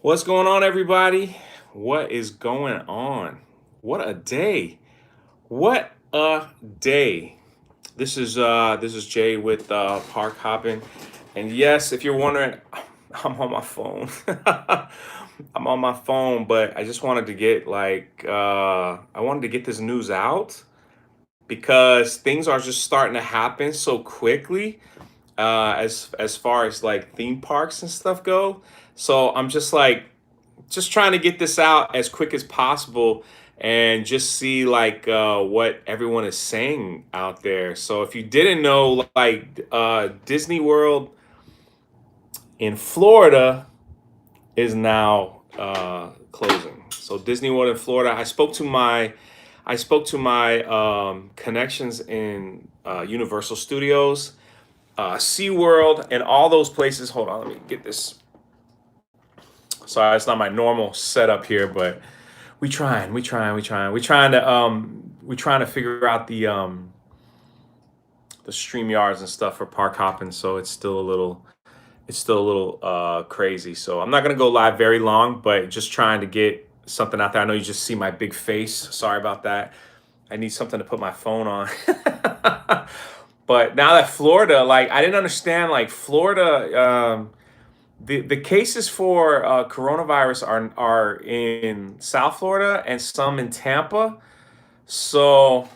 What's going on, everybody? What is going on? What a day! What a day! This is Jay with Park Hopping, and yes, if you're wondering, I'm on my phone. I'm on my phone, but I just wanted to get I wanted to get this news out because things are just starting to happen so quickly as far as like theme parks and stuff go. So I'm just trying to get this out as quick as possible and just see what everyone is saying out there. So if you didn't know, Disney World in Florida is now closing. So Disney World in Florida, I spoke to my connections in Universal Studios, SeaWorld, and all those places. Hold on, let me get this. Sorry, it's not my normal setup here, but we trying to figure out the stream yards and stuff for park hopping. So it's still a little crazy. So I'm not gonna go live very long, but just trying to get something out there. I know you just see my big face. Sorry about that. I need something to put my phone on. But now that Florida, like I didn't understand, like Florida, the cases for coronavirus are in South Florida and some in Tampa. So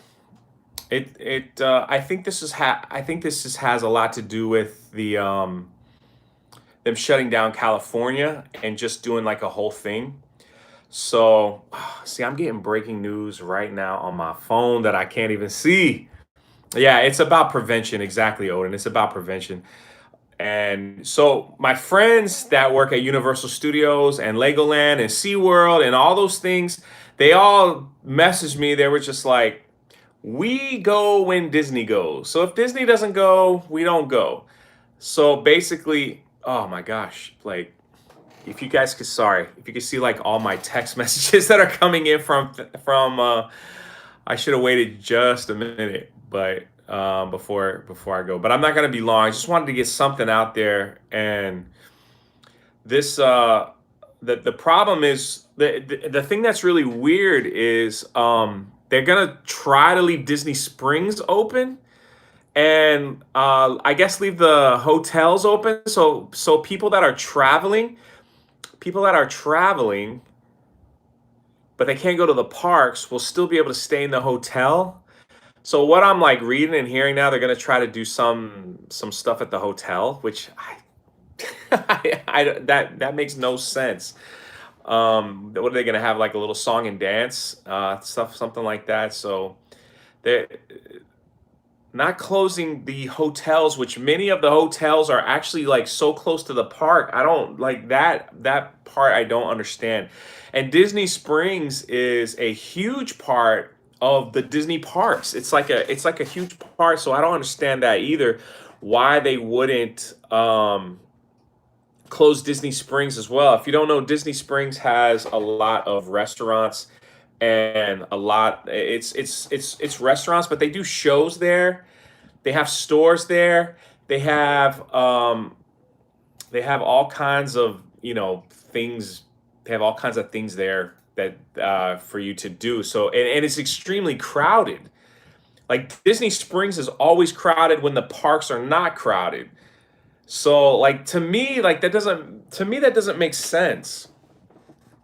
I think has a lot to do with them shutting down California and just doing like a whole thing. So see, I'm getting breaking news right now on my phone that I can't even see. Yeah, it's about prevention. Exactly, Odin. It's about prevention. And so my friends that work at Universal Studios and Legoland and SeaWorld and all those things, they all messaged me. They were just like, we go when Disney goes. So if Disney doesn't go, we don't go. So basically, oh my gosh, like if you guys could, sorry, if you could see like all my text messages that are coming in from I should have waited just a minute, but before I go. But I'm not gonna be long. I just wanted to get something out there, and this the problem is the thing that's really weird is they're gonna try to leave Disney Springs open, and I guess leave the hotels open. So people that are traveling, but they can't go to the parks, will still be able to stay in the hotel. So what I'm like reading and hearing now, they're gonna try to do some stuff at the hotel, which that makes no sense. What are they gonna have, like a little song and dance stuff, something like that? So they're not closing the hotels, which many of the hotels are actually like so close to the park. I don't like that part. I don't understand. And Disney Springs is a huge part of the Disney parks. It's like a huge part. So I don't understand that either. Why they wouldn't close Disney Springs as well. If you don't know, Disney Springs has a lot of restaurants and a lot. It's restaurants, but they do shows there. They have stores there. They have um, they have all kinds of things. They have all kinds of things there that for you to do. So and it's extremely crowded. Like Disney Springs is always crowded when the parks are not crowded. So like that doesn't make sense.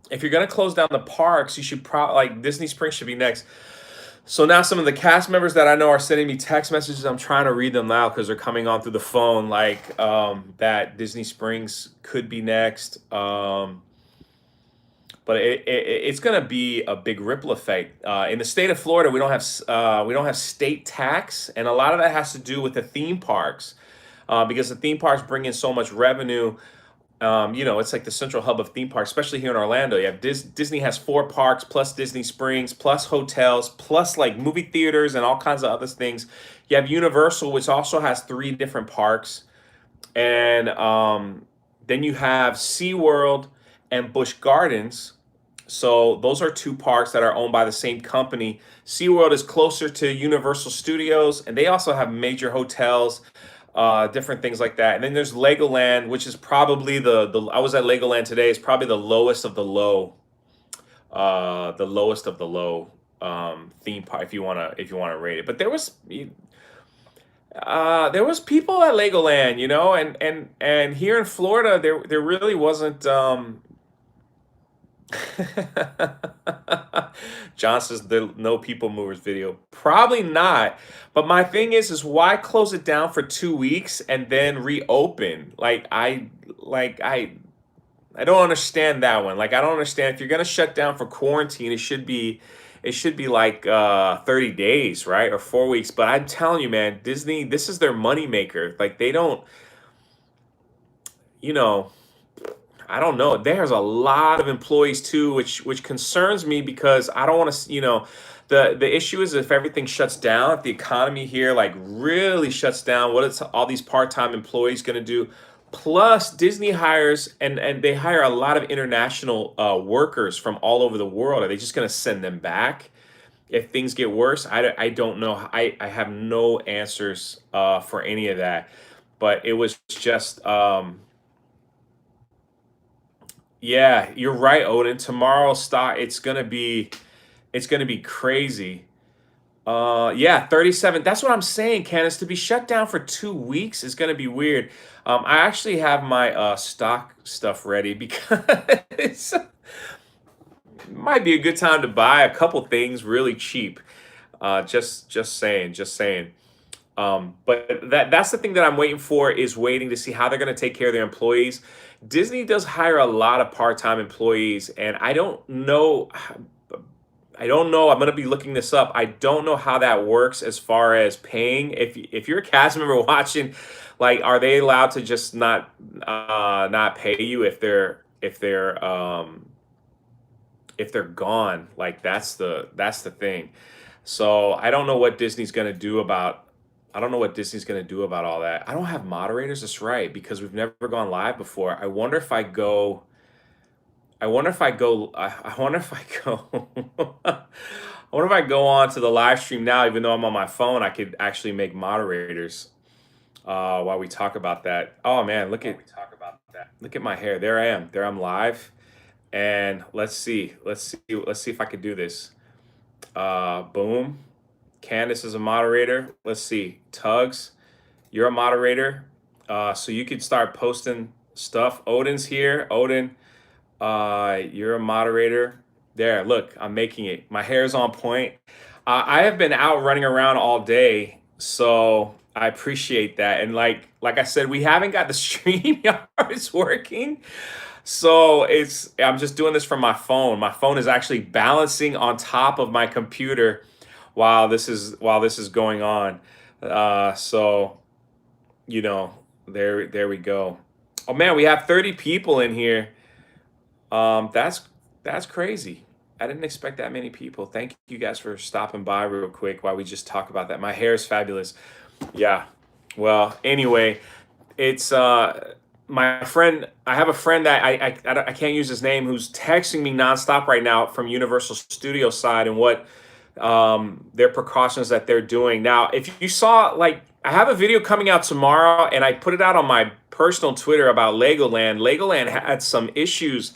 If you're gonna close down the parks, you should probably like Disney Springs should be next. So now some of the cast members that I know are sending me text messages. I'm trying to read them now because they're coming on through the phone. Like that Disney Springs could be next, but it's going to be a big ripple effect. In the state of Florida, we don't have state tax, and a lot of that has to do with the theme parks, because the theme parks bring in so much revenue. It's like the central hub of theme parks, especially here in Orlando. You have Disney has four parks, plus Disney Springs, plus hotels, plus like movie theaters and all kinds of other things. You have Universal, which also has three different parks, and then you have SeaWorld and Busch Gardens. So those are two parks that are owned by the same company. SeaWorld is closer to Universal Studios, and they also have major hotels. different things like that. And then there's Legoland, which is probably the I was at Legoland today. It's probably the lowest of the low, the lowest of the low theme park if you wanna rate it. But there was people at Legoland, you know, and here in Florida there really wasn't. John says the no people movers video. Probably not. But my thing is why close it down for 2 weeks and then reopen? I don't understand that one. Like I don't understand if you're gonna shut down for quarantine, it should be like 30 days, right? Or 4 weeks. But I'm telling you, man, Disney, this is their moneymaker. Like they don't, you know, I don't know. There's a lot of employees too, which concerns me because I don't want to, the issue is if everything shuts down, if the economy here like really shuts down, what is all these part-time employees going to do? Plus, Disney hires and they hire a lot of international workers from all over the world. Are they just going to send them back if things get worse? I don't know. I have no answers for any of that. But it was just yeah, you're right, Odin. Tomorrow stock it's gonna be crazy. Yeah, 37. That's what I'm saying, Candace. To be shut down for 2 weeks is gonna be weird. I actually have my stock stuff ready because it might be a good time to buy a couple things really cheap. Just saying, just saying. But that's the thing that I'm waiting for is waiting to see how they're going to take care of their employees. Disney does hire a lot of part-time employees, and I don't know. I don't know. I'm going to be looking this up. I don't know how that works as far as paying. If you're a cast member watching, like, are they allowed to just not pay you if they're gone? Like that's the thing. So I don't know what Disney's gonna do about all that. I don't have moderators. That's right, because we've never gone live before. I wonder if I go. I wonder if I go. I wonder if I go. I wonder if I go on to the live stream now, even though I'm on my phone. I could actually make moderators while we talk about that. Oh man, look at my hair. There I am. There I'm live. And let's see if I could do this. Boom. Candace is a moderator. Let's see. Tugs, you're a moderator. So you could start posting stuff. Odin's here. Odin, you're a moderator. There, look, I'm making it. My hair's on point. I have been out running around all day, so I appreciate that. And like I said, we haven't got the stream yards working. So I'm just doing this from my phone. My phone is actually balancing on top of my computer while this is going on. So there we go. Oh man, we have 30 people in here. That's crazy. I didn't expect that many people. Thank you guys for stopping by real quick while we just talk about that. My hair is fabulous. Yeah. Well, anyway, it's my friend. I have a friend that I can't use his name, who's texting me nonstop right now from Universal Studio side and what their precautions that they're doing. Now, if you saw, like, I have a video coming out tomorrow, and I put it out on my personal Twitter about Legoland. Legoland had some issues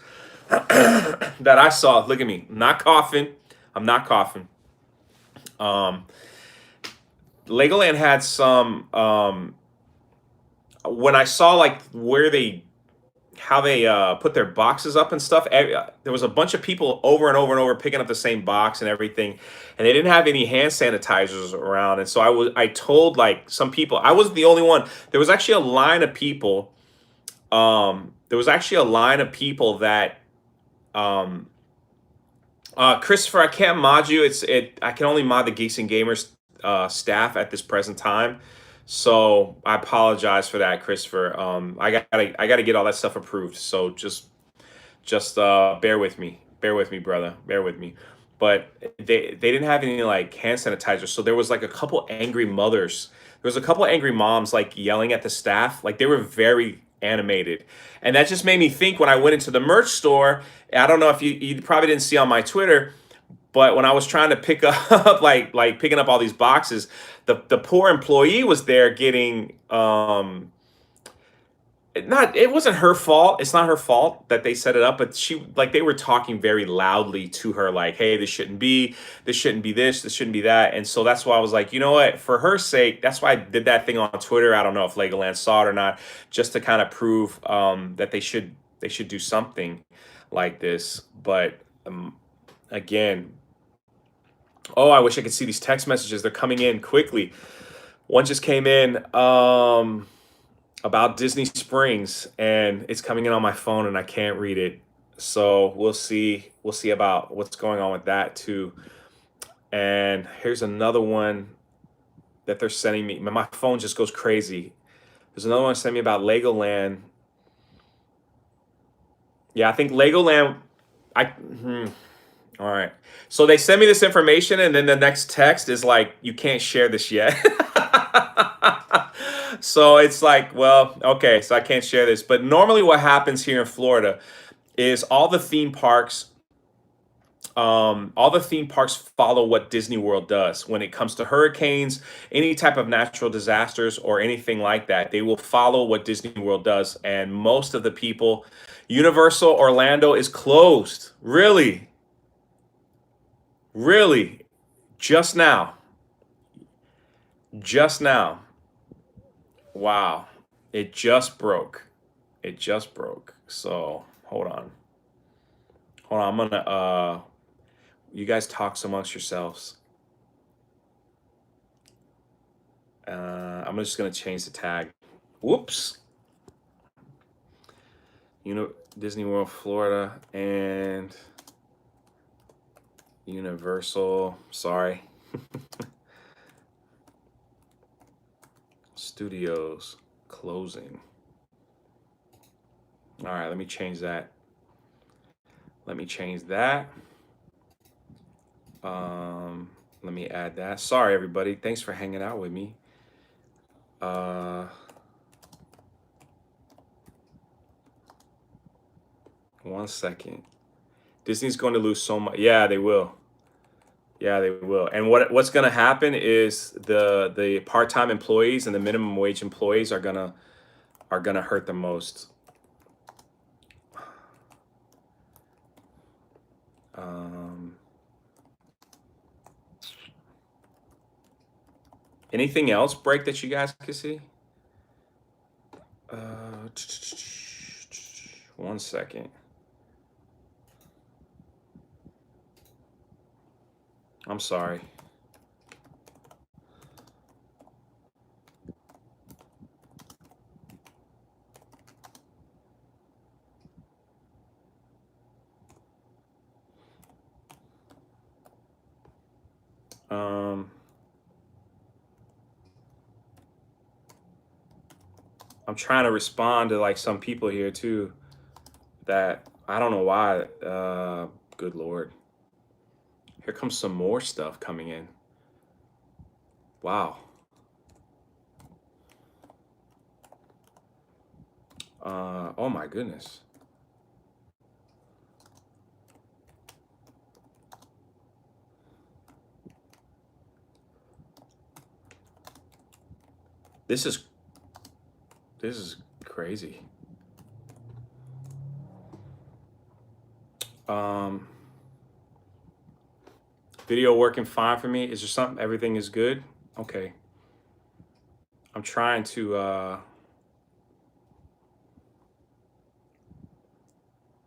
that I saw. Look at me, I'm not coughing. I'm not coughing. Um, Legoland had some. When I saw like how they put their boxes up and stuff, there was a bunch of people over and over and over picking up the same box and everything, and they didn't have any hand sanitizers around. And so I told like some people, I wasn't the only one. There was actually a line of people. That Christopher, I can't mod you. I can only mod the Geeks and Gamers staff at this present time. So I apologize for that, Christopher. I gotta get all that stuff approved. So just bear with me. Bear with me, brother. Bear with me. But they didn't have any like hand sanitizer. So there was like a couple angry mothers. There was a couple angry moms like yelling at the staff. Like they were very animated. And that just made me think when I went into the merch store. I don't know if you probably didn't see on my Twitter, But when I was trying to pick up like picking up all these boxes, the poor employee was there getting not it wasn't her fault. It's not her fault that they set it up, but she like they were talking very loudly to her, like, hey, this shouldn't be this shouldn't be that. And so that's why I was like, you know what, for her sake, that's why I did that thing on Twitter. I don't know if Legoland saw it or not, just to kind of prove that they should do something like this. But again, oh, I wish I could see these text messages. They're coming in quickly. One just came in. About Disney Springs, and it's coming in on my phone and I can't read it. So we'll see. We'll see about what's going on with that too. And here's another one that they're sending me. My phone just goes crazy. There's another one sending me about Legoland. Yeah, I think Legoland. All right. So they send me this information, and then the next text is like, "You can't share this yet." So it's like, well, okay, so I can't share this. But normally, what happens here in Florida is all the theme parks follow what Disney World does when it comes to hurricanes, any type of natural disasters, or anything like that. They will follow what Disney World does, and most of the people, Universal Orlando is closed. Really, really, just now, just now. Wow, it just broke. It just broke. So hold on. Hold on. I'm gonna you guys talk amongst yourselves. I'm just gonna change the tag. Whoops. Disney World Florida and Universal. Sorry. Studios closing. All right, let me change that. Let me change that. Let me add that. Sorry, everybody. Thanks for hanging out with me. One second. Disney's going to lose so much. Yeah, they will. Yeah, they will. And what's going to happen is the part-time employees and the minimum wage employees are gonna hurt the most. Anything else break that you guys can see? One second. I'm sorry. I'm trying to respond to like some people here too that I don't know why. Good Lord. Here comes some more stuff coming in. Wow. Oh my goodness. This is crazy. Video working fine for me. Is there something? Everything is good? Okay. I'm trying to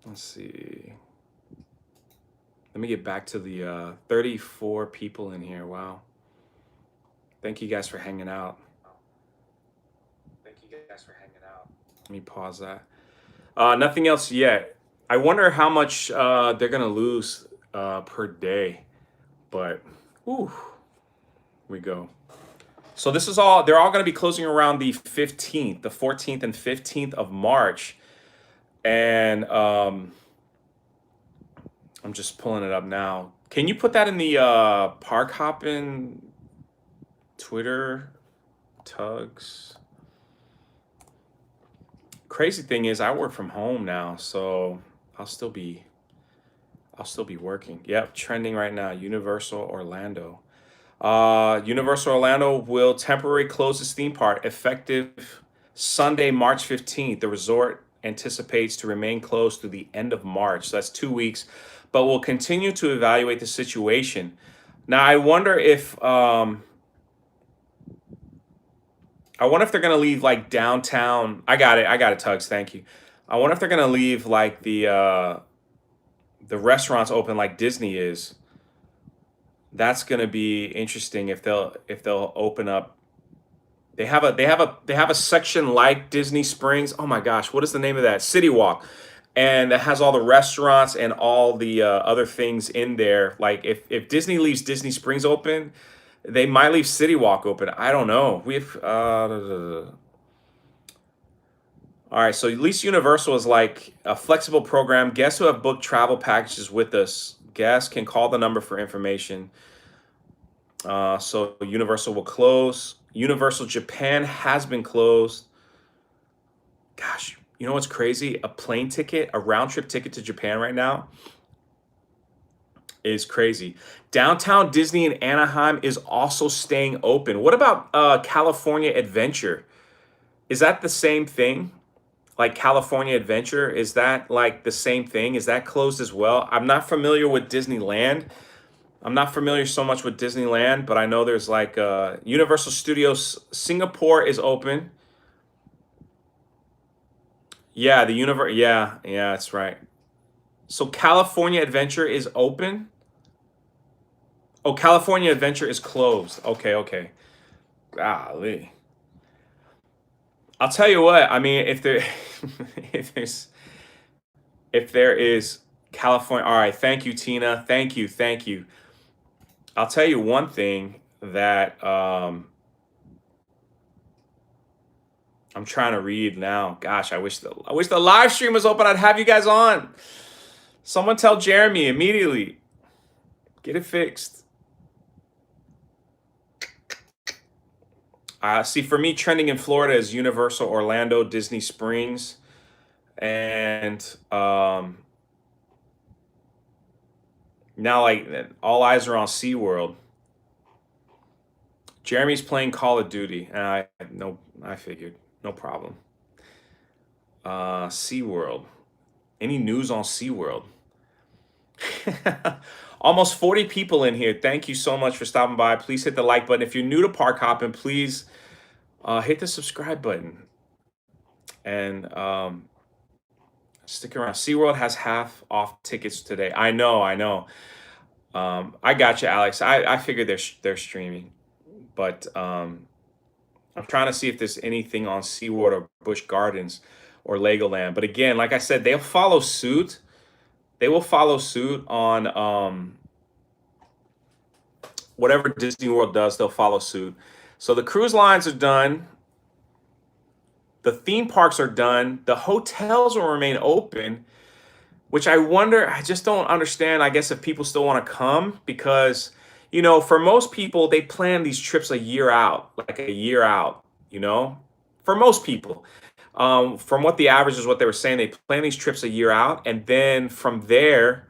let's see. Let me get back to the 34 people in here. Wow. Thank you guys for hanging out. Let me pause that. Nothing else yet. I wonder how much they're gonna lose per day. But whew, we go. So this is all. They're all gonna be closing around the 15th, the 14th and 15th of March, and I'm just pulling it up now. Can you put that in the Park Hoppin' Twitter tugs? Crazy thing is I work from home now, so I'll still be I'll still be working. Yep, trending right now. Universal Orlando. Universal Orlando will temporarily close its theme park effective Sunday, March 15th. The resort anticipates to remain closed through the end of March. So that's 2 weeks, but will continue to evaluate the situation. Now, I wonder if they're gonna leave like downtown. I got it. I got it, Tugs. Thank you. I wonder if they're gonna leave like the restaurants open like Disney is. That's gonna be interesting if they'll open up. They have a section like Disney Springs. Oh my gosh, what is the name of that? City Walk, and it has all the restaurants and all the other things in there. Like if Disney leaves Disney Springs open, they might leave City Walk open. I don't know. All right, so at least Universal is like a flexible program. Guests who have booked travel packages with us, guests can call the number for information. So Universal will close. Universal Japan has been closed. Gosh, you know what's crazy? A plane ticket, a round trip ticket to Japan right now is crazy. Downtown Disney in Anaheim is also staying open. What about California Adventure? Is that the same thing? Like California Adventure, is that like the same thing? Is that closed as well? I'm not familiar with Disneyland. I'm not familiar so much with Disneyland, but I know there's like Universal Studios Singapore is open. Yeah, the universe. Yeah, yeah, that's right. So California Adventure is open. Oh, California Adventure is closed. Okay, okay. Golly. I'll tell you what. I mean, if there, if there's, if there is California. All right. Thank you, Tina. Thank you. Thank you. I'll tell you one thing that I'm trying to read now. Gosh, I wish the live stream was open. I'd have you guys on. Someone tell Jeremy immediately. Get it fixed. See, for me, trending in Florida is Universal Orlando, Disney Springs, and now like all eyes are on SeaWorld. Jeremy's playing Call of Duty, and I figured, no problem. SeaWorld. Any news on SeaWorld? Almost 40 people in here. Thank you so much for stopping by. Please hit the like button. If you're new to Park Hopping, please hit the subscribe button and stick around. SeaWorld has half off tickets today. I know, I know. I got you, Alex. I figured they're streaming, but I'm trying to see if there's anything on SeaWorld or Busch Gardens or Legoland. But again, like I said, they'll follow suit. They will follow suit on whatever Disney World does. They'll follow suit. So the cruise lines are done. The theme parks are done. The hotels will remain open, which I wonder, I just don't understand. I guess if people still want to come, because, for most people, they plan these trips a year out, like a year out, for most people. From what the average is, what they were saying, they plan these trips a year out. And then from there,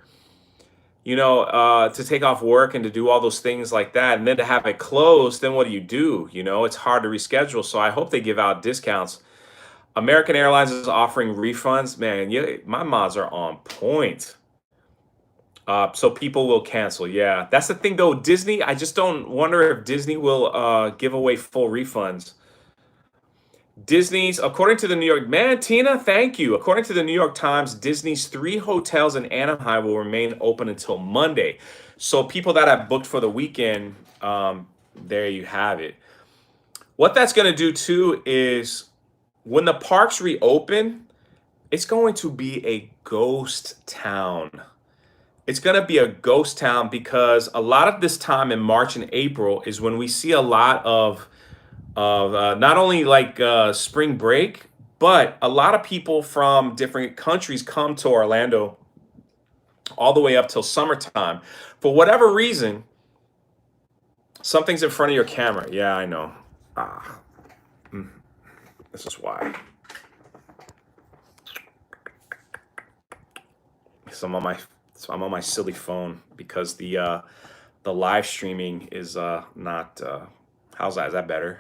to take off work and to do all those things like that, and then to have it closed, then what do? It's hard to reschedule. So I hope they give out discounts. American Airlines is offering refunds. Man, yeah, my mods are on point. So people will cancel. Yeah, that's the thing though. Disney, I just don't wonder if Disney will give away full refunds. Disney's, according to the New York, man, Tina, thank you. According to the New York Times, Disney's 3 hotels in Anaheim will remain open until Monday. So people that have booked for the weekend, there you have it. What that's going to do too is when the parks reopen, it's going to be a ghost town. It's going to be a ghost town because a lot of this time in March and April is when we see a lot of not only like spring break, but a lot of people from different countries come to Orlando all the way up till summertime. For whatever reason, something's in front of your camera. Yeah, I know. This is why. Some So I'm on my silly phone because the live streaming is not. How's that? Is that better?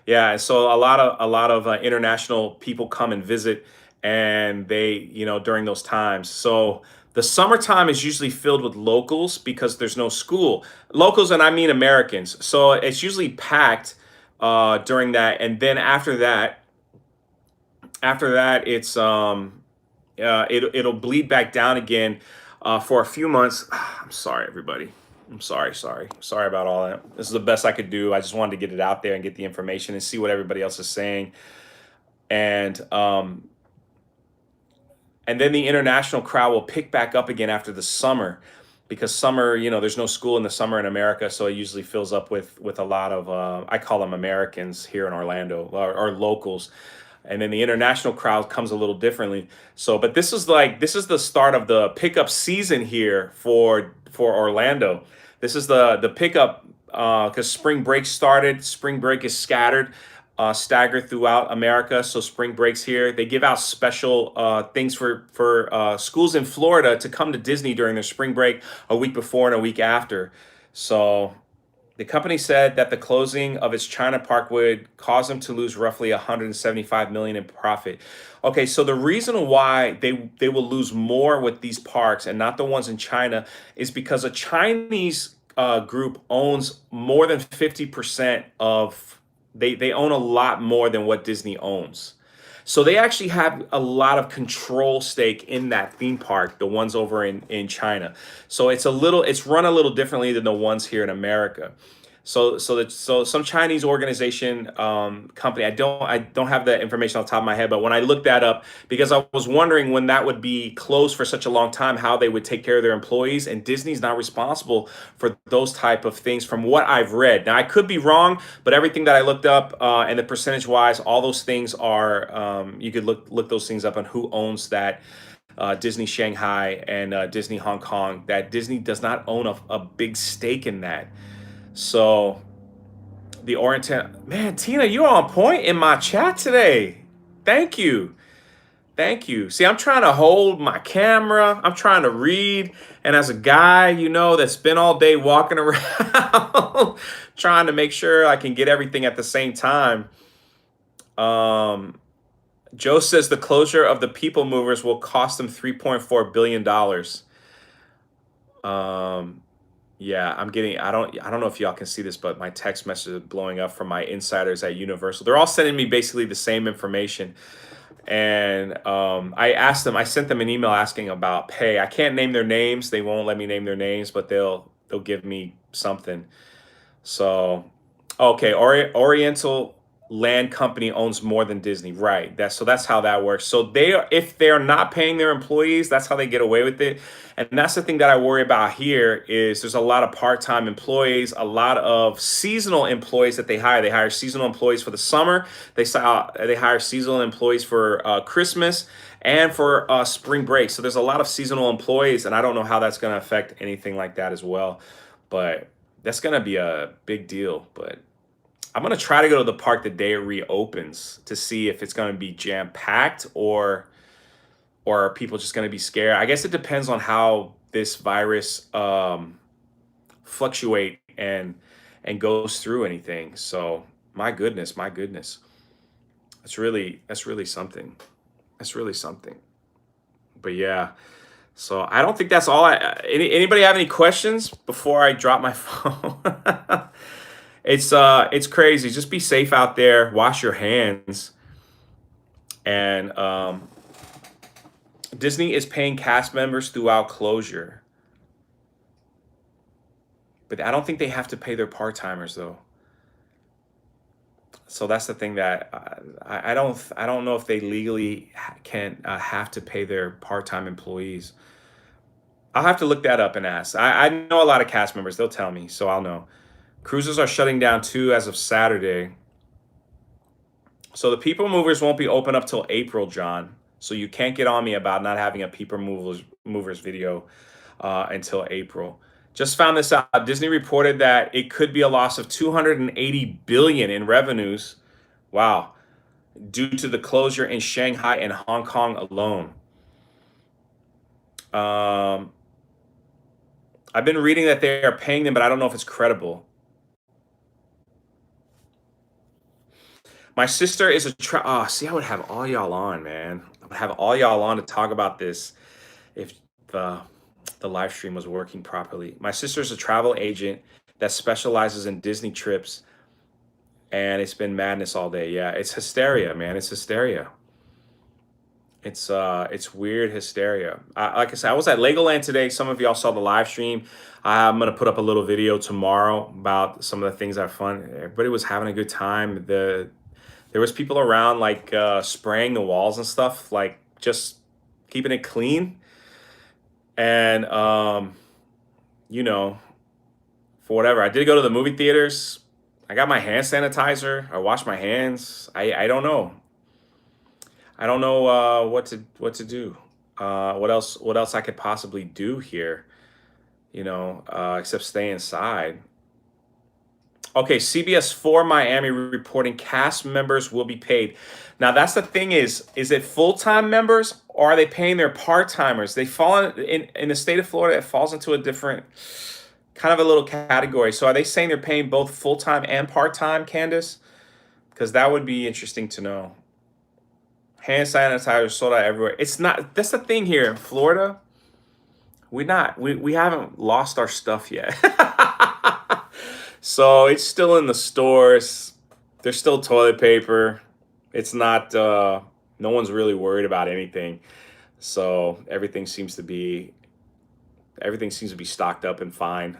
Yeah, and so a lot of international people come and visit, and they, during those times. So the summertime is usually filled with locals because there's no school. Locals, and I mean Americans. So it's usually packed during that, and then after that, it'll bleed back down again for a few months. I'm sorry, everybody. I'm sorry about all that. This is the best I could do. I just wanted to get it out there and get the information and see what everybody else is saying. And um and then the international crowd will pick back up again after the summer, because summer, there's no school in the summer in America, so it usually fills up with a lot of, I call them Americans here in Orlando, or locals. And then the international crowd comes a little differently. So, but this is the start of the pickup season here for Orlando. This is the pickup, because spring break started. Spring break is staggered throughout America. So spring breaks here. They give out special things for schools in Florida to come to Disney during their spring break a week before and a week after. So the company said that the closing of its China park would cause them to lose roughly 175 million in profit. Okay, so the reason why they will lose more with these parks and not the ones in China is because a Chinese group owns more than 50% of, they own a lot more than what Disney owns. So they actually have a lot of control stake in that theme park, the ones over in China. So it's run a little differently than the ones here in America. So some Chinese organization, company. I don't have the information off the top of my head, but when I looked that up, because I was wondering when that would be closed for such a long time, how they would take care of their employees, and Disney's not responsible for those type of things, from what I've read. Now I could be wrong, but everything that I looked up, and the percentage wise, all those things are, you could look those things up on who owns that. Disney Shanghai and Disney Hong Kong. That Disney does not own a big stake in that. So the Orient, man, Tina, you're on point in my chat today. Thank you. Thank you. See, I'm trying to hold my camera. I'm trying to read. And as a guy, that's been all day walking around trying to make sure I can get everything at the same time. Joe says the closure of the People Movers will cost them $3.4 billion. Um, Yeah, I don't know if y'all can see this, but my text message is blowing up from my insiders at Universal. They're all sending me basically the same information. And I sent them an email asking about pay. I can't name their names. They won't let me name their names, but they'll give me something. So, okay, Oriental Land Company owns more than Disney, right? That's how that works. So if they're not paying their employees, that's how they get away with it. And that's the thing that I worry about here is there's a lot of part-time employees, a lot of seasonal employees that they hire. They hire seasonal employees for the summer. They hire seasonal employees for Christmas and for spring break. So there's a lot of seasonal employees, and I don't know how that's going to affect anything like that as well. But that's going to be a big deal. But I'm going to try to go to the park the day it reopens to see if it's going to be jam packed, or are people just going to be scared. I guess it depends on how this virus fluctuate and goes through anything. So my goodness, that's really something. That's really something. But yeah, so I don't think that's all. Anybody have any questions before I drop my phone? It's crazy. Just be safe out there. Wash your hands. And Disney is paying cast members throughout closure, but I don't think they have to pay their part timers though. So that's the thing that I don't know if they legally can have to pay their part time employees. I'll have to look that up and ask. I know a lot of cast members. They'll tell me, so I'll know. Cruises are shutting down too as of Saturday. So the People Movers won't be open up till April, John. So you can't get on me about not having a People Movers video until April. Just found this out. Disney reported that it could be a loss of 280 billion in revenues. Wow, due to the closure in Shanghai and Hong Kong alone. Um, I've been reading that they are paying them, but I don't know if it's credible. My sister is see, I would have all y'all on, man. I would have all y'all on to talk about this if the the live stream was working properly. My sister's a travel agent that specializes in Disney trips, and it's been madness all day. Yeah, it's hysteria, man. It's hysteria. It's weird hysteria. Like I said, I was at Legoland today. Some of y'all saw the live stream. I'm gonna put up a little video tomorrow about some of the things that are fun. Everybody was having a good time. There was people around like spraying the walls and stuff, like just keeping it clean. And you know, for whatever. I did go to the movie theaters. I got my hand sanitizer. I washed my hands. I don't know. I don't know what to do. What else I could possibly do here? Except stay inside. Okay, CBS 4 Miami reporting cast members will be paid. Now that's the thing is it full-time members or are they paying their part-timers? They fall in the state of Florida, it falls into a different kind of a little category. So are they saying they're paying both full-time and part-time, Candace? Because that would be interesting to know. Hand sanitizer sold out everywhere. It's not, that's the thing here in Florida. We haven't lost our stuff yet. So it's still in the stores. There's still toilet paper. It's not no one's really worried about anything. So everything seems to be stocked up and fine.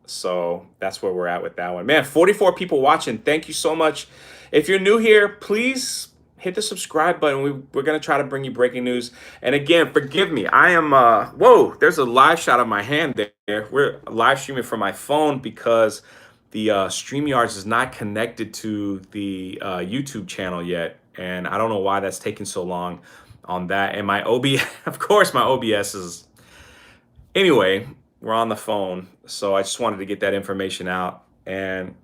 So that's where we're at with that one. Man, 44 people watching. Thank you so much. If you're new here, please hit the subscribe button. We're going to try to bring you breaking news. And again, forgive me. I am, whoa, there's a live shot of my hand there. We're live streaming from my phone because the StreamYards is not connected to the YouTube channel yet. And I don't know why that's taking so long on that. And my OBS, of course, my OBS is, anyway, we're on the phone. So I just wanted to get that information out. And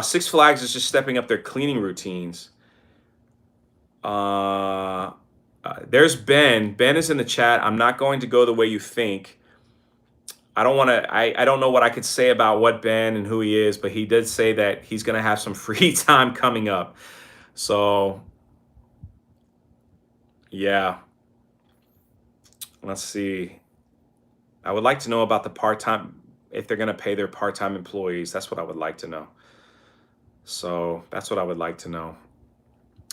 Six Flags is just stepping up their cleaning routines. There's Ben. Ben is in the chat. I'm not going to go the way you think. I don't want to. I don't know what I could say about what Ben and who he is, but he did say that he's going to have some free time coming up. So, yeah. Let's see. I would like to know about the part-time, if they're going to pay their part-time employees. That's what I would like to know. So that's what I would like to know,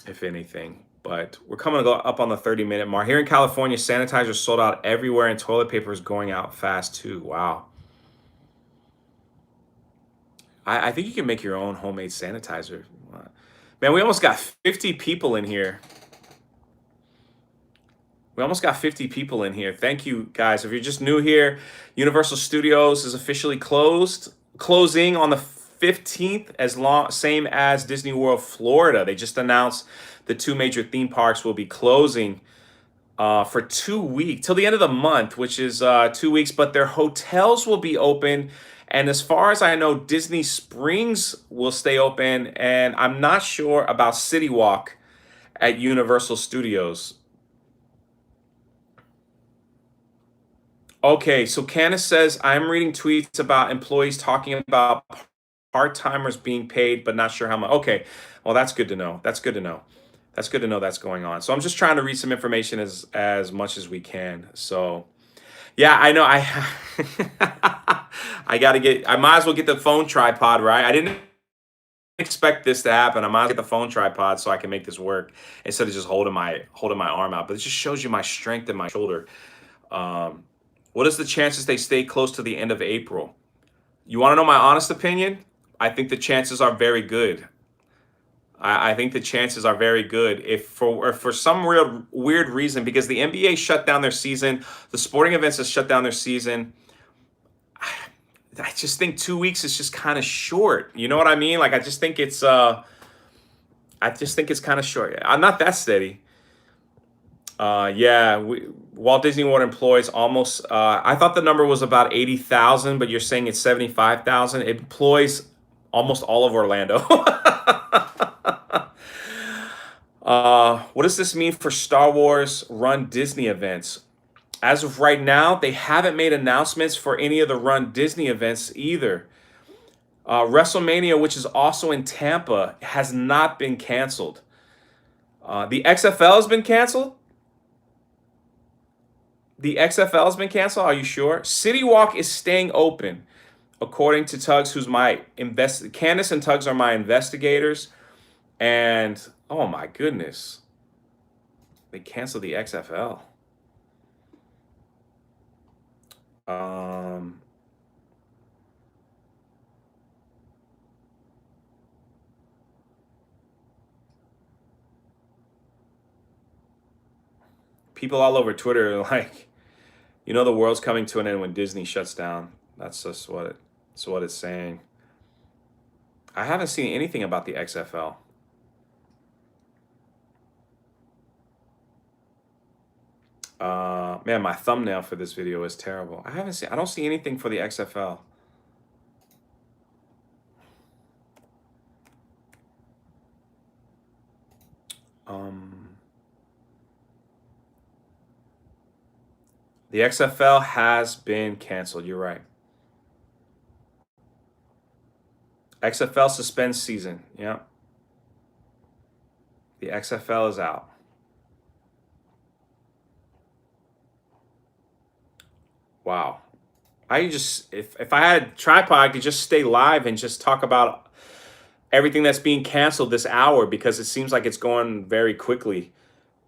if anything. But we're coming to go up on the 30-minute mark. Here in California, sanitizer sold out everywhere and toilet paper is going out fast too. Wow. I think you can make your own homemade sanitizer. Man, we almost got 50 people in here. We almost got 50 people in here. Thank you, guys. If you're just new here, Universal Studios is officially closing on the 15th, same as Disney World Florida. They just announced the two major theme parks will be closing for 2 weeks till the end of the month, which is 2 weeks. But their hotels will be open, and as far as I know, Disney Springs will stay open. And I'm not sure about City Walk at Universal Studios. Okay, so Candace says, I'm reading tweets about employees talking about part-timers being paid, but not sure how much. Okay, well, that's good to know. That's good to know. That's good to know that's going on. So I'm just trying to read some information as much as we can. So, yeah, I know. I might as well get the phone tripod, right? I didn't expect this to happen. I might as well get the phone tripod so I can make this work instead of just holding my arm out. But it just shows you my strength in my shoulder. What is the chances they stay close to the end of April? You want to know my honest opinion? I think the chances are very good. I think the chances are very good. If for some real weird reason, because the NBA shut down their season, the sporting events have shut down their season. I just think 2 weeks is just kind of short. You know what I mean? Like I just think it's kind of short. I'm not that steady. Yeah, Walt Disney World employs almost, I thought the number was about 80,000, but you're saying it's 75,000. It employs almost all of Orlando. What does this mean for Star Wars Run Disney events? As of right now, they haven't made announcements for any of the Run Disney events either. WrestleMania, which is also in Tampa, has not been canceled. The XFL has been canceled. The XFL has been canceled. Are you sure? City Walk is staying open, according to Tugs, who's my Candace and Tugs are my investigators. And oh my goodness, they canceled the XFL. People all over Twitter are like, the world's coming to an end when Disney shuts down. That's just what it's saying. I haven't seen anything about the XFL. Man, my thumbnail for this video is terrible. I don't see anything for the XFL. The XFL has been canceled. You're right. XFL suspends season. Yeah. The XFL is out. Wow. If I had a tripod, I could just stay live and just talk about everything that's being canceled this hour because it seems like it's going very quickly.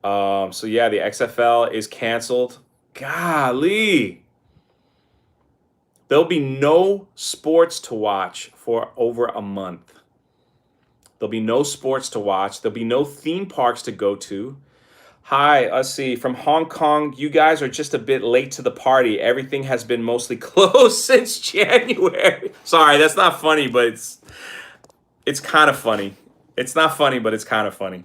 So yeah, the XFL is canceled. Golly. There'll be no sports to watch for over a month. There'll be no sports to watch. There'll be no theme parks to go to. Hi, let's see. From Hong Kong, you guys are just a bit late to the party. Everything has been mostly closed since January. Sorry, that's not funny, but it's kind of funny. It's not funny, but it's kind of funny.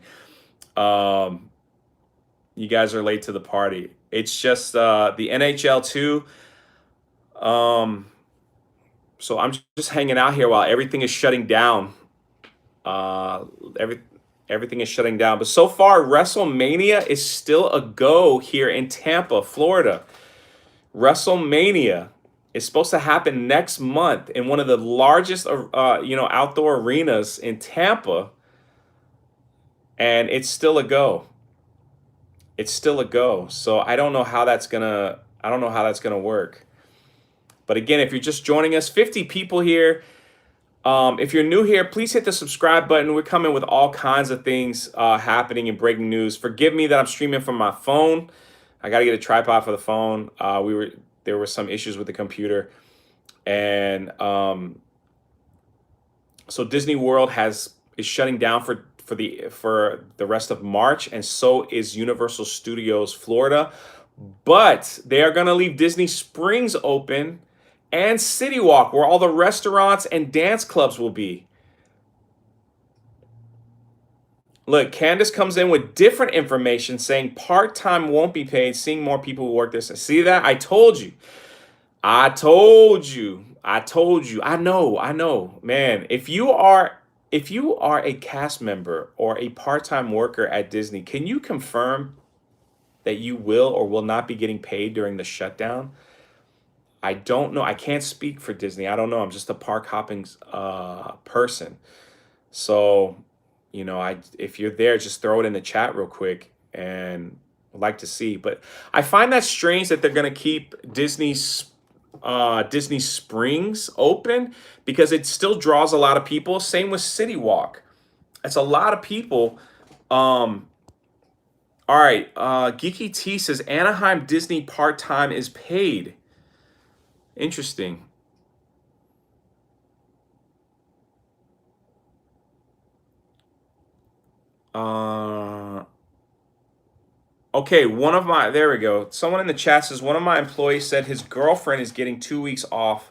You guys are late to the party. It's just the NHL too. So I'm just hanging out here while everything is shutting down. Everything is shutting down. But so far, WrestleMania is still a go here in Tampa, Florida. WrestleMania is supposed to happen next month in one of the largest, outdoor arenas in Tampa, and it's still a go. It's still a go. So I don't know how that's gonna work. But again, if you're just joining us, 50 people here. If you're new here, please hit the subscribe button. We're coming with all kinds of things happening in breaking news. Forgive me that I'm streaming from my phone. I got to get a tripod for the phone. There were some issues with the computer, and so Disney World is shutting down for the rest of March, and so is Universal Studios Florida. But they are going to leave Disney Springs open and City Walk, where all the restaurants and dance clubs will be. Look, Candace comes in with different information saying part-time won't be paid, seeing more people who work this. See that? I told you. I know. Man, if you are a cast member or a part-time worker at Disney, can you confirm that you will or will not be getting paid during the shutdown? I don't know. I can't speak for Disney. I don't know. I'm just a park hopping person. So, if you're there, just throw it in the chat real quick, and I'd like to see. But I find that strange that they're going to keep Disney Springs open because it still draws a lot of people. Same with City Walk. It's a lot of people. All right. Geeky T says Anaheim Disney part-time is paid. Interesting. Okay, there we go. Someone in the chat says one of my employees said his girlfriend is getting 2 weeks off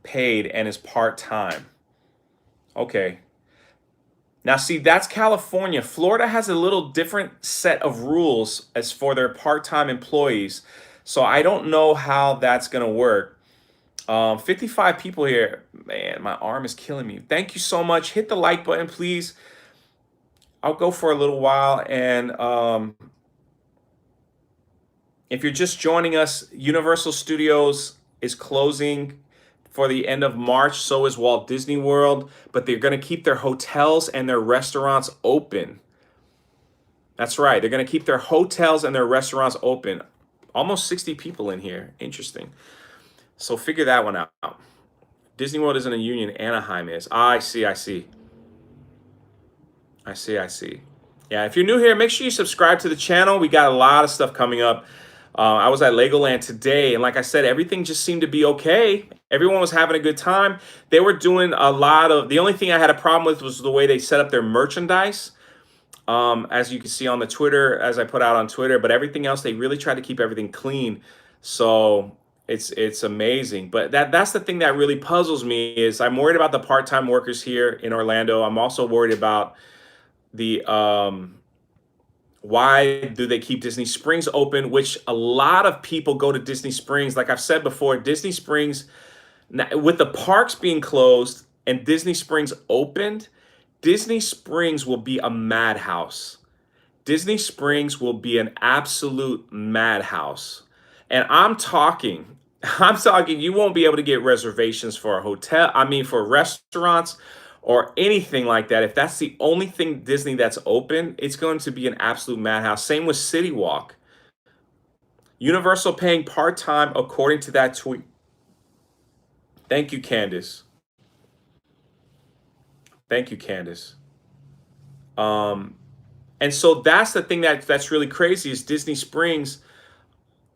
paid and is part-time. Okay. Now, see, that's California. Florida has a little different set of rules as for their part-time employees. So I don't know how that's going to work. 55 people here. Man, my arm is killing me. Thank you so much. Hit the like button, please. I'll go for a little while, and If you're just joining us, Universal Studios is closing for the end of March. So is Walt Disney World, but they're going to keep their hotels and their restaurants open. That's right. They're going to keep their hotels and their restaurants open. Almost 60 people in here. Interesting. So figure that one out. Disney World isn't a union. Anaheim is. I see. I see. I see. I see. Yeah, if you're new here, make sure you subscribe to the channel. We got a lot of stuff coming up. I was at Legoland today, and like I said, everything just seemed to be okay. Everyone was having a good time. They were doing a lot of, the only thing I had a problem with was the way they set up their merchandise. As you can see on the Twitter, as I put out on Twitter, but everything else, they really tried to keep everything clean. So it's amazing. But that's the thing that really puzzles me is I'm worried about the part-time workers here in Orlando. I'm also worried about the why do they keep Disney Springs open, which a lot of people go to Disney Springs. Like I've said before, Disney Springs, with the parks being closed and Disney Springs opened, Disney Springs will be a madhouse. Disney Springs will be an absolute madhouse. And I'm talking, you won't be able to get reservations for a hotel, for restaurants or anything like that. If that's the only thing Disney that's open, it's going to be an absolute madhouse. Same with City Walk. Universal paying part-time according to that tweet. Thank you, Candace. Thank you, Candace. And so that's the thing that's really crazy is Disney Springs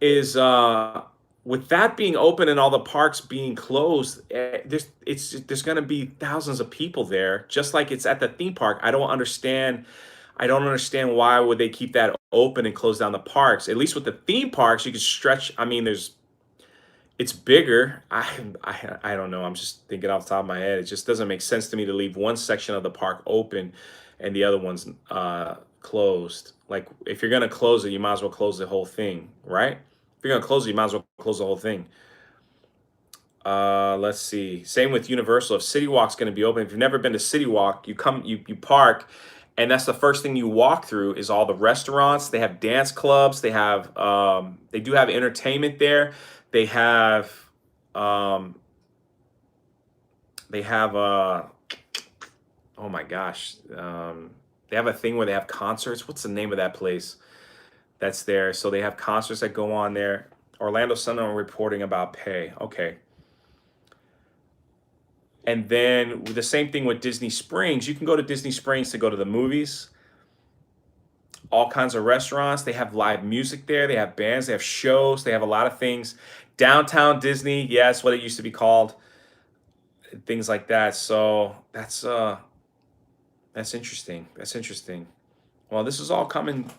is with that being open and all the parks being closed, there's going to be thousands of people there, just like it's at the theme park. I don't understand why would they keep that open and close down the parks. At least with the theme parks, you can stretch. It's bigger. I don't know. I'm just thinking off the top of my head. It just doesn't make sense to me to leave one section of the park open and the other one's closed. Like if you're gonna close it, you might as well close the whole thing, right? If you're gonna close it, you might as well close the whole thing. Let's see. Same with Universal. If City Walk's gonna be open, if you've never been to City Walk, you park, and that's the first thing you walk through is all the restaurants. They have dance clubs. They have they do have entertainment there. They have oh my gosh. They have a thing where they have concerts. What's the name of that place that's there? So they have concerts that go on there. Orlando Sun reporting about pay. Okay. And then the same thing with Disney Springs. You can go to Disney Springs to go to the movies. All kinds of restaurants. They have live music there. They have bands. They have shows. They have a lot of things. Downtown Disney. Yeah, that's what it used to be called. Things like that. So that's interesting. That's interesting. Well, this is all coming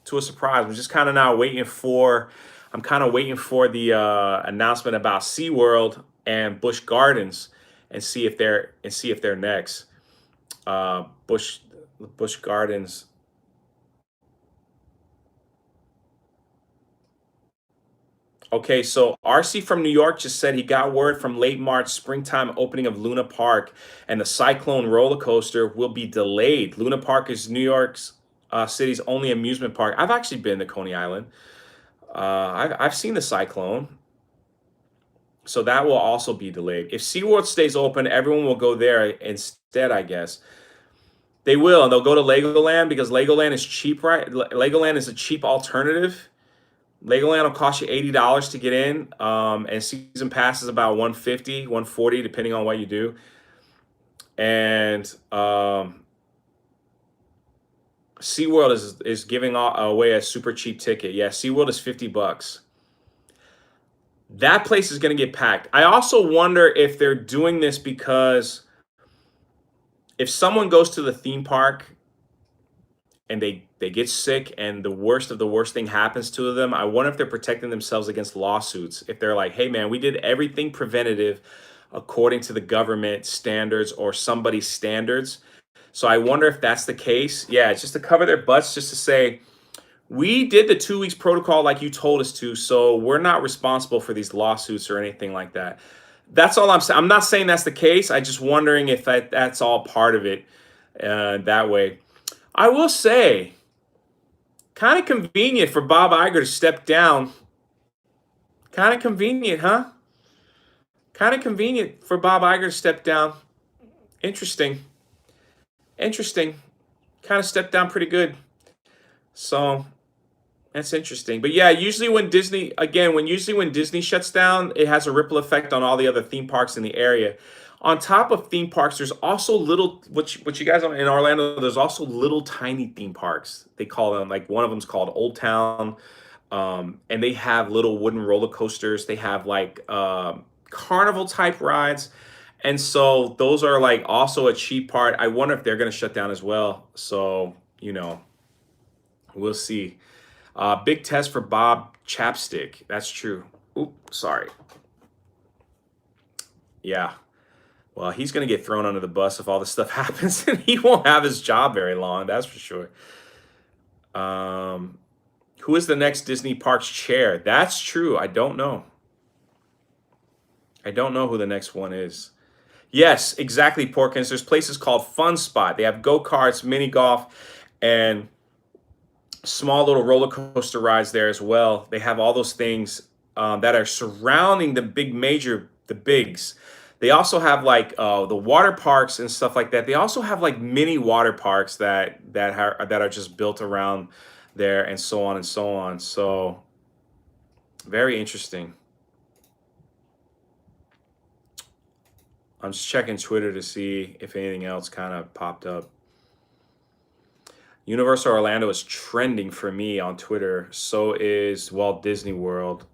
to a surprise. I'm just kind of now waiting for. I'm kind of waiting for the announcement about SeaWorld and Busch Gardens, and see if they're next. Busch Gardens. Okay, so RC from New York just said he got word from late March springtime opening of Luna Park, and the Cyclone roller coaster will be delayed. Luna Park is New York's City's only amusement park. I've actually been to Coney Island. I've seen the Cyclone, so that will also be delayed. If SeaWorld stays open, everyone will go there instead, I guess. They will, and they'll go to Legoland because Legoland is cheap, right? Legoland is a cheap alternative. Legoland will cost you $80 to get in, and season pass is about $150, $140, depending on what you do. And SeaWorld is giving away a super cheap ticket. Yeah, SeaWorld is $50. That place is going to get packed. I also wonder if they're doing this because if someone goes to the theme park and they get sick and the worst of the worst thing happens to them, I wonder if they're protecting themselves against lawsuits. If they're like, hey man, we did everything preventative according to the government standards or somebody's standards. So I wonder if that's the case. Yeah, just to cover their butts, just to say, we did the 2 weeks protocol like you told us to, so we're not responsible for these lawsuits or anything like that. That's all I'm saying. I'm not saying that's the case. I'm just wondering if that's all part of it that way. I will say, kind of convenient for Bob Iger to step down Kind of convenient, huh? Kind of convenient for Bob Iger to step down. Interesting. Interesting. Kind of stepped down pretty good. So that's interesting. But yeah, usually when Disney, again, when Disney shuts down, it has a ripple effect on all the other theme parks in the area. On top of theme parks, there's also little, what you guys know in Orlando, there's also little tiny theme parks. They call them, like one of them's called Old Town. And they have little wooden roller coasters. They have like carnival type rides. And so those are like also a cheap part. I wonder if they're going to shut down as well. So, we'll see. Big test for Bob Chapstick. That's true. Oop, sorry. Yeah. Well, he's going to get thrown under the bus if all this stuff happens, and he won't have his job very long. That's for sure. Who is the next Disney Parks chair? That's true. I don't know. I don't know who the next one is. Yes, exactly, Porkins. There's places called Fun Spot. They have go-karts, mini golf, and small little roller coaster rides there as well. They have all those things that are surrounding the bigs. They also have like the water parks and stuff like that. They also have like mini water parks that are just built around there, and so on and so on. So very interesting. I'm just checking Twitter to see if anything else kind of popped up. Universal Orlando is trending for me on Twitter. So is Walt Disney World.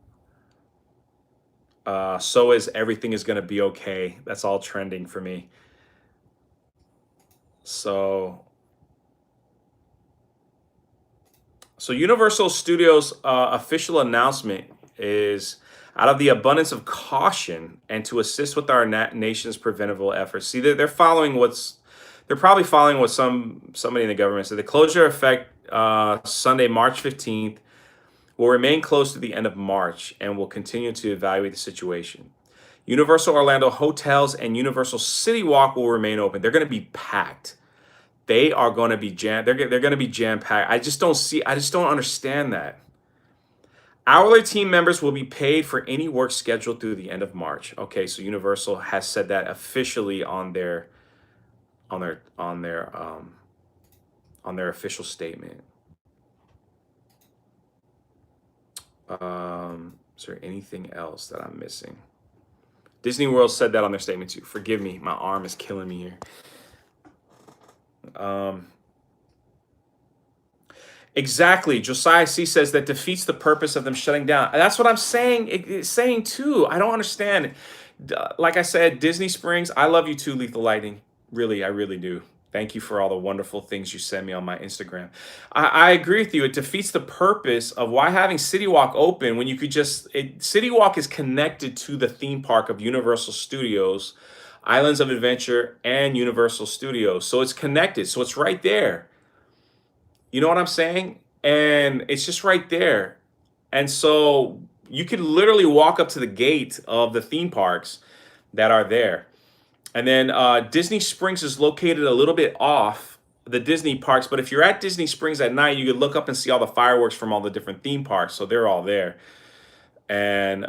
So is Everything Is Gonna Be Okay. That's all trending for me. So Universal Studios official announcement is, out of the abundance of caution and to assist with our nation's preventable efforts. See, they're probably following what somebody in the government said. The closure effect Sunday, March 15th, will remain closed to the end of March and will continue to evaluate the situation. Universal Orlando hotels and Universal City Walk will remain open. They're going to be packed. They are going to be jam. They're going to be jam packed. I just don't understand that. Hourly team members will be paid for any work scheduled through the end of March. Okay, so Universal has said that officially on their official statement. Is there anything else that I'm missing? Disney World said that on their statement too. Forgive me, my arm is killing me here. Exactly. Josiah C says that defeats the purpose of them shutting down. That's what I'm saying. It's saying too. I don't understand. Like I said, Disney Springs, I love you too, Lethal Lightning. Really, I really do. Thank you for all the wonderful things you send me on my Instagram. I agree with you. It defeats the purpose of why having City Walk open when you could City Walk is connected to the theme park of Universal Studios, Islands of Adventure, and Universal Studios. So it's connected. So it's right there. You know what I'm saying? And it's just right there. And so you could literally walk up to the gate of the theme parks that are there. And then Disney Springs is located a little bit off the Disney parks. But if you're at Disney Springs at night, you could look up and see all the fireworks from all the different theme parks. So they're all there. And,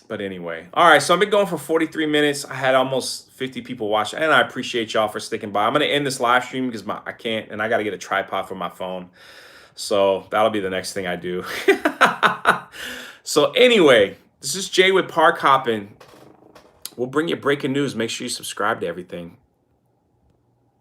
but anyway. All right, so I've been going for 43 minutes. I had almost 50 people watching, and I appreciate y'all for sticking by. I'm going to end this live stream because I can't, and I got to get a tripod for my phone. So that'll be the next thing I do. So anyway, this is Jay with Park Hoppin'. We'll bring you breaking news. Make sure you subscribe to everything.